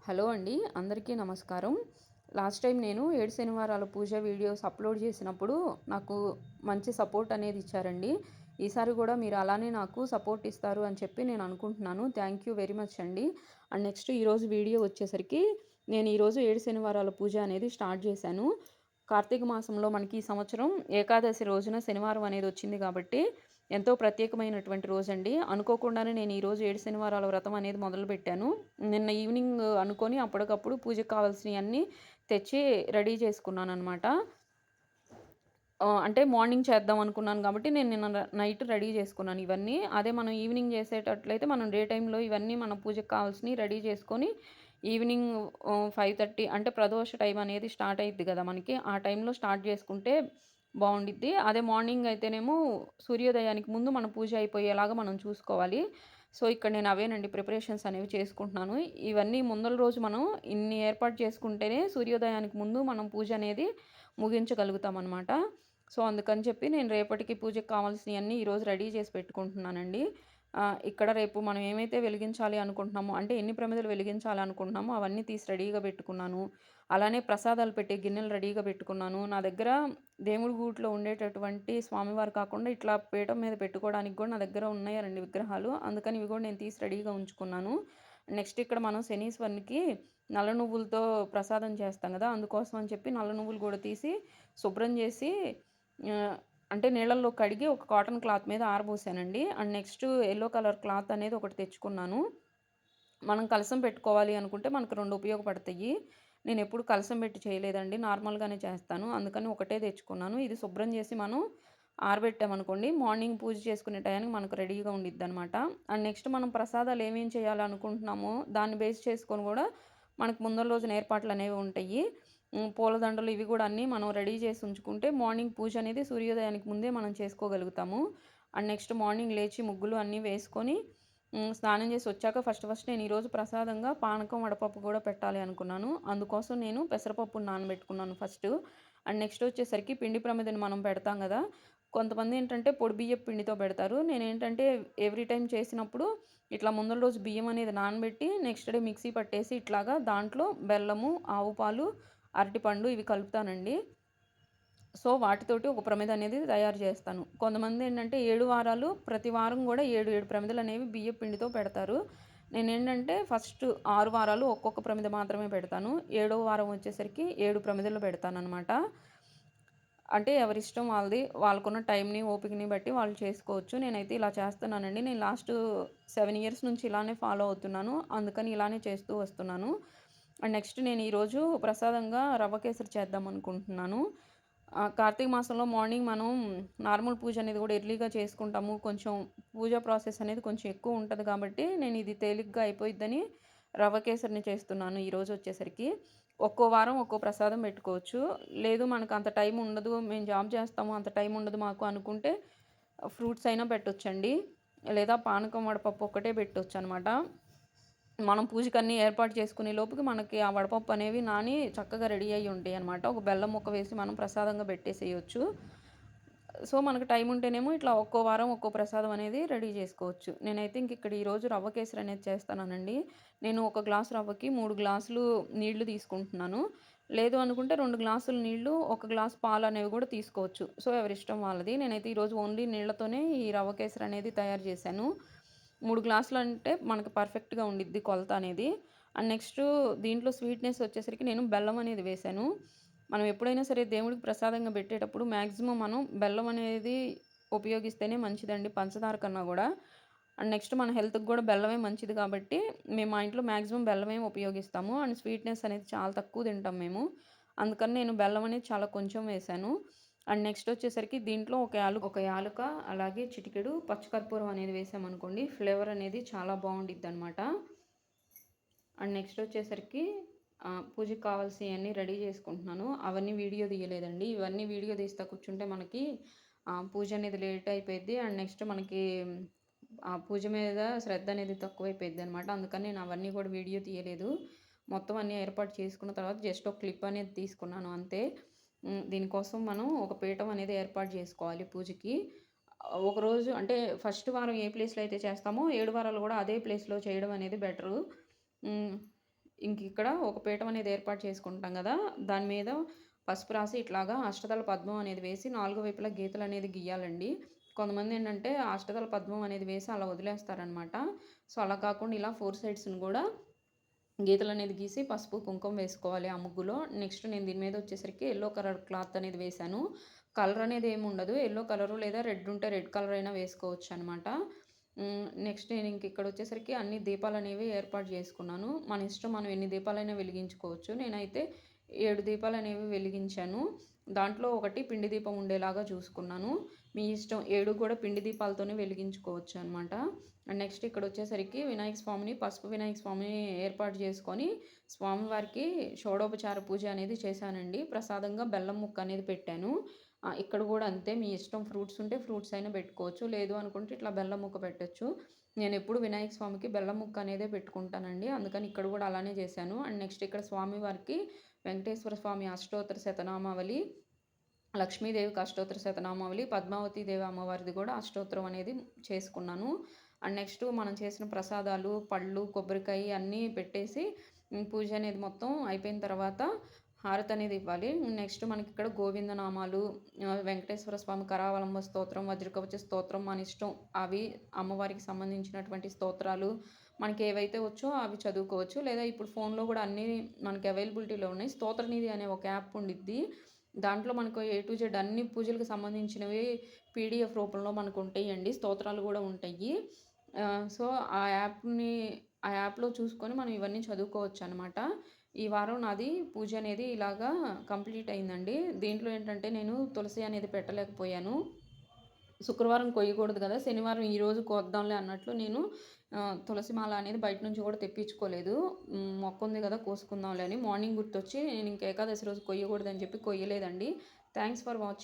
Hello అండి, అందరికీ నమస్కారం. లాస్ట్ టైం నేను 7 శనివారాల పూజ వీడియోస్ అప్లోడ్ చేసినప్పుడు నాకు మంచి సపోర్ట్ అనేది ఇచ్చారండి. ఈసారి కూడా మీరు అలానే నాకు సపోర్ట్ ఇస్తారు అని చెప్పి నేను అనుకుంటున్నాను. థ్యాంక్ యూ వెరీ మచ్ అండి. అండ్ నెక్స్ట్ ఈరోజు వీడియో వచ్చేసరికి నేను ఈరోజు 7 శనివారాల పూజ అనేది స్టార్ట్ చేశాను. కార్తీక మాసంలో మనకి ఈ సంవత్సరం ఏకాదశి రోజున శనివారం అనేది వచ్చింది కాబట్టి ఎంతో ప్రత్యేకమైనటువంటి రోజండి. అనుకోకుండానే నేను ఈరోజు 7 శనివారాల వ్రతం అనేది మొదలుపెట్టాను. నిన్న ఈవినింగ్ అనుకోని అప్పటికప్పుడు పూజకు కావాల్సినయన్నీ తెచ్చి రెడీ చేసుకున్నాననమాట. అంటే మార్నింగ్ చేద్దాం అనుకున్నాను కాబట్టి నేను నిన్న నైట్ రెడీ చేసుకున్నాను ఇవన్నీ. అదే మనం ఈవినింగ్ చేసేటట్లయితే మనం డే టైమ్‌లో ఇవన్నీ మన పూజకు కావాల్సినయి రెడీ చేసుకొని ఈవినింగ్ 5:30 అంటే ప్రదోష టైం అనేది స్టార్ట్ అయిద్ది గదా మనకి. ఆ టైంలో స్టార్ట్ చేసుకుంటే బావుండిద్ది. అదే మార్నింగ్ అయితేనేమో సూర్యోదయానికి ముందు మన పూజ అయిపోయేలాగా మనం చూసుకోవాలి. సో, ఇక్కడ నేను అవేనండి ప్రిపరేషన్స్ అనేవి చేసుకుంటున్నాను. ఇవన్నీ ముందల రోజు మనం ఇన్ని ఏర్పాటు చేసుకుంటేనే సూర్యోదయానికి ముందు మనం పూజ అనేది ముగించగలుగుతామనమాట. సో, అందుకని చెప్పి నేను రేపటికి పూజకి కావాల్సినయన్నీ ఈరోజు రెడీ చేసి పెట్టుకుంటున్నానండి. ఇక్కడ రేపు మనం ఏమైతే వెలిగించాలి అనుకుంటున్నామో, అంటే ఎన్ని ప్రమిదలు వెలిగించాలి అనుకుంటున్నామో అవన్నీ తీసి రెడీగా పెట్టుకున్నాను. అలానే ప్రసాదాలు పెట్టే గిన్నెలు రెడీగా పెట్టుకున్నాను. నా దగ్గర దేవుడి గూట్లో ఉండేటటువంటి స్వామివారు కాకుండా ఇట్లా పీఠం మీద పెట్టుకోవడానికి కూడా నా దగ్గర ఉన్నాయి 2 విగ్రహాలు. అందుకని ఇవి కూడా నేను తీసి రెడీగా ఉంచుకున్నాను. నెక్స్ట్ ఇక్కడ మనం శనీశ్వరునికి నల్ల నువ్వులతో ప్రసాదం చేస్తాం గదా! అందుకోసం అని చెప్పి నల్ల నువ్వులు గూడా తీసి శుభ్రం చేసి ఆహ్, అంటే నీళ్ళల్లో కడిగి ఒక కాటన్ క్లాత్ మీద ఆరబోసానండి. And next yellow colour cloth అనేది ఒకటి తెచ్చుకున్నాను. మనం కలశం పెట్టుకోవాలి అనుకుంటే మనకు 2 ఉపయోగపడతాయి. నేనెప్పుడు కలశం పెట్టి చేయలేదండి. నార్మల్‌గానే చేస్తాను. అందుకని ఒకటే తెచ్చుకున్నాను. ఇది శుభ్రం చేసి మనం ఆరబెట్టామనుకోండి, మార్నింగ్ పూజ చేసుకునే టయానికి మనకు రెడీగా ఉండిద్దనమాట. అండ్ నెక్స్ట్ మనం ప్రసాదాలు ఏమేం చేయాలనుకుంటున్నామో దాన్ని బేస్ చేసుకొని గూడా మనకు ముందల రోజున ఏర్పాట్లనేవి ఉంటాయి. పూలదండలు ఇవి గూడా అన్నీ మనం రెడీ చేసి ఉంచుకుంటే మార్నింగ్ పూజ అనేది సూర్యోదయానికి ముందే మనం చేసుకోగలుగుతాము. అండ్ నెక్స్ట్ మార్నింగ్ లేచి ముగ్గులు అన్నీ వేసుకొని స్నానం చేసి వచ్చాక ఫస్ట్ నేను ఈరోజు ప్రసాదంగా పానకం, వడపప్పు గూడా పెట్టాలి అనుకున్నాను. అందుకోసం నేను పెసరపప్పుని నానబెట్టుకున్నాను ఫస్టు. అండ్ నెక్స్ట్ వచ్చేసరికి పిండి ప్రమిదని మనం పెడతాం గదా! కొంతమందేంటంటే పొడి బియ్యపు పిండితో పెడతారు. నేనేంటంటే ఎవ్రీ టైమ్ చేసినప్పుడు ఇట్లా ముందల రోజు బియ్యం అనేది నానబెట్టి నెక్స్ట్ డే మిక్సీ పట్టేసి ఇట్లాగా దాంట్లో బెల్లము, ఆవు పాలు, అరటిపండు ఇవి కలుపుతానండి. సో, వాటితోటి ఒక ప్రమిదనేది తయారు చేస్తాను. కొంతమందేంటంటే 7 వారాలు ప్రతి వారం గూడా 7 ప్రమిదలనేవి బియ్యపు పిండితో పెడతారు. నేనేంటంటే ఫస్ట్ 6 వారాలు ఒక్కొక్క ప్రమిద మాత్రమే పెడతాను. ఏడో వారం వచ్చేసరికి 7 ప్రమిదలు పెడతాననమాట. అంటే ఎవరిష్టం వాళ్ళది. వాళ్ళకున్న టైంని, ఓపికని బట్టి వాళ్ళు చేసుకోవచ్చు. నేనైతే ఇలా చేస్తున్నానండి. నేను లాస్ట్ 7 ఇయర్స్ నుంచి ఇలానే ఫాలో అవుతున్నాను. అందుకని ఇలానే చేస్తూ వస్తున్నాను. అండ్ నెక్స్ట్ నేను ఈరోజు ప్రసాదంగా రవ్వ కేసరి చేద్దామనుకుంటున్నాను. కార్తీక మాసంలో మార్నింగ్ మనం నార్మల్ పూజ అనేది కూడా ఎర్లీగా చేసుకుంటాము. కొంచెం పూజా ప్రాసెస్ అనేది కొంచెం ఎక్కువ ఉంటది కాబట్టి నేను ఇది తేలిగ్గా అయిపోయిద్దని రవ్వ కేసరిని చేస్తున్నాను ఈరోజొచ్చేసరికి. ఒక్కో వారం ఒక్కో ప్రసాదం పెట్టుకోవచ్చు. లేదు మనకు అంత టైం ఉండదు. మేము జాబ్ చేస్తాము. అంత టైం ఉండదు మాకు అనుకుంటే ఫ్రూట్స్ అయినా పెట్టొచ్చండి. లేదా పానకం, వడపప్పు ఒక్కటే పెట్టొచ్చనమాట. మనం పూజకన్నీ ఏర్పాటు చేసుకునే లోపుకి మనకి ఆ వడపప్పు అనేవి నాని చక్కగా రెడీ అయ్యి ఉంటాయనమాట. ఒక బెల్లం ముక్క వేసి మనం ప్రసాదంగా పెట్టేసేయొచ్చు. సో, మనకు టైం ఉంటేనేమో ఇట్లా ఒక్కో వారం ఒక్కో ప్రసాదం అనేది రెడీ జేసుకోవచ్చు. నేనైతే ఇక్కడ ఈరోజు రవ్వ కేసరి అనేది చేస్తున్నానండి. నేను ఒక గ్లాసు రవ్వకి 3 గ్లాసులు నీళ్లు తీసుకుంటున్నాను. లేదు అనుకుంటే 2 గ్లాసులు నీళ్లు, 1 గ్లాస్ పాలనేవి గూడా తీసుకోవచ్చు. సో, ఎవరిష్టం వాళ్ళది. నేనైతే ఈరోజు ఓన్లీ నీళ్లతోనే ఈ రవ్వ కేసరి అనేది తయారు జేశాను. 3 గ్లాసులంటే మనకు పర్ఫెక్ట్‌గా ఉండిద్ది కొలత అనేది. అండ్ నెక్స్టు దీంట్లో స్వీట్‌నెస్ వచ్చేసరికి నేను బెల్లం అనేది వేశాను. మనం ఎప్పుడైనా సరే దేవుడికి ప్రసాదంగా పెట్టేటప్పుడు మాక్సిమం మనం బెల్లం అనేది ఉపయోగిస్తేనే మంచిదండి పంచదార కన్నా గూడా. అండ్ నెక్స్ట్ మన హెల్త్‌కి గూడా బెల్లమే మంచిది కాబట్టి మేము మా ఇంట్లో మాక్సిమం బెల్లమే ఉపయోగిస్తాము. అండ్ స్వీట్‌నెస్ అనేది చాలా తక్కువ తింటాం మేము. అందుకని నేను బెల్లం అనేది చాలా కొంచెం వేశాను. అండ్ నెక్స్ట్ వచ్చేసరికి దీంట్లో ఒక యాలుక అలాగే చిటికెడు పచ్చికర్పూరం అనేది వేసామనుకోండి ఫ్లేవర్ అనేది చాలా బావుండిద్దనమాట. అండ్ నెక్స్ట్ వచ్చేసరికి పూజకి కావాల్సియన్నీ రెడీ చేసుకుంటున్నాను. అవన్నీ వీడియో తీయలేదండి. ఇవన్నీ వీడియో తీస్తా కూర్చుంటే మనకి పూజ అనేది లేట్ అయిపోయిద్ది. అండ్ నెక్స్ట్ మనకి పూజ మీద శ్రద్ధ అనేది తక్కువైపోయిద్దనమాట. అందుకని నేను అవన్నీ కూడా వీడియో తీయలేదు. మొత్తం అన్నీ ఏర్పాటు చేసుకున్న తర్వాత జస్ట్ ఒక క్లిప్ అనేది తీసుకున్నాను అంతే. దీనికోసం మనం ఒక పీఠం అనేది ఏర్పాటు చేసుకోవాలి పూజకి. ఒకరోజు అంటే ఫస్ట్ వారం ఏ ప్లేస్‌లో అయితే చేస్తామో 7 వారాలు కూడా అదే ప్లేస్‌లో చేయడం అనేది బెటరు. హ్మ్. ఇంక ఇక్కడ ఒక పీఠం అనేది ఏర్పాటు చేసుకుంటాం కదా! దాని మీద పసుపు రాసి ఇట్లాగా అష్టదళ పద్మం అనేది వేసి 4 వైపులా గీతలనేది గీయాలండి. కొంతమందేంటంటే అష్టదళ పద్మం అనేది వేసి అలా వదిలేస్తారనమాట. సో, అలా కాకుండా ఇలా 4 సైడ్స్‌ని గూడా గీతలనేది గీసి పసుపు, కుంకుమ వేసుకోవాలి ఆ ముగ్గులో. నెక్స్ట్ నేను దీని మీద వచ్చేసరికి యెల్లో కలర్ క్లాత్ అనేది వేశాను. కలర్ అనేది ఏమి ఉండదు. యెల్లో కలరు లేదా రెడ్ ఉంటే రెడ్ కలర్ అయినా వేసుకోవచ్చనమాట. నెక్స్ట్ నేను ఇంక ఇక్కడొచ్చేసరికి అన్ని దీపాలనేవి ఏర్పాటు చేసుకున్నాను. మన ఇష్టం మనం ఎన్ని దీపాలైనా వెలిగించుకోవచ్చు. నేనైతే 7 దీపాలనేవి వెలిగించాను. దాంట్లో ఒకటి పిండి దీపం ఉండేలాగా చూసుకున్నాను. మీ ఇష్టం 7 కూడా పిండి దీపాలతోనే వెలిగించుకోవచ్చు అనమాట. అండ్ నెక్స్ట్ ఇక్కడొచ్చేసరికి వినాయక స్వామిని పసుపు వినాయక స్వామిని ఏర్పాటు చేసుకొని, స్వామివారికి షోడోపచార పూజ అనేది చేశానండి. ప్రసాదంగా బెల్లం ముక్క అనేది పెట్టాను. ఇక్కడ గూడా అంతే మీ ఇష్టం ఫ్రూట్స్ ఉంటే ఫ్రూట్స్ అయినా పెట్టుకోవచ్చు. లేదు అనుకుంటే ఇట్లా బెల్లం ముక్క పెట్టొచ్చు. నేనెప్పుడు వినాయక స్వామికి బెల్లం ముక్క అనేదే పెట్టుకుంటానండి. అందుకని ఇక్కడ గూడా అలానే చేశాను. అండ్ నెక్స్ట్ ఇక్కడ స్వామివారికి వెంకటేశ్వర స్వామి అష్టోత్తర శతనామావళి, లక్ష్మీదేవికి అష్టోత్తర శతనామావళి, పద్మావతి దేవి అమ్మవారిది కూడా అష్టోత్తరం అనేది చేసుకున్నాను. అండ్ నెక్స్ట్ మనం చేసిన ప్రసాదాలు, పళ్ళు, కొబ్బరికాయ అన్నీ పెట్టేసి పూజ అనేది మొత్తం అయిపోయిన తర్వాత హారతి అనేది ఇవ్వాలి. నెక్స్ట్ మనకిక్కడ గోవిందనామాలు, వెంకటేశ్వర స్వామి కరావలంబ స్తోత్రం, వజ్రకవచ స్తోత్రం మన ఇష్టం. అవి అమ్మవారికి సంబంధించినటువంటి స్తోత్రాలు మనకి ఏవైతే వచ్చో అవి చదువుకోవచ్చు. లేదా ఇప్పుడు ఫోన్‌లో కూడా అన్నీ మనకి అవైలబిలిటీలో ఉన్నాయి. స్తోత్రనిధి అనే ఒక యాప్ ఉండిద్ది. దాంట్లో మనకు ఏ టు జెడ్ అన్ని పూజలకు సంబంధించినవి పీడీఎఫ్ రూపంలో మనకు ఉంటాయండి. స్తోత్రాలు కూడా ఉంటాయి. సో, ఆ యాప్‌లో చూసుకొని మనం ఇవన్నీ చదువుకోవచ్చనమాట. ఈ వారం నాది పూజ అనేది ఇలాగా కంప్లీట్ అయిందండి. దీంట్లో ఏంటంటే నేను తులసి అనేది పెట్టలేకపోయాను. శుక్రవారం కొయ్యకూడదు కదా! శనివారం ఈరోజు కోద్దాంలే అన్నట్లు నేను తులసి మాల అనేది బయట నుంచి కూడా తెప్పించుకోలేదు. మొక్కుంది కదా! కోసుకుందాంలే అని మార్నింగ్ గుర్తొచ్చి నేను ఇంక ఏకాదశి రోజు కొయ్యకూడదని చెప్పి కొయ్యలేదండి. Thanks for watching.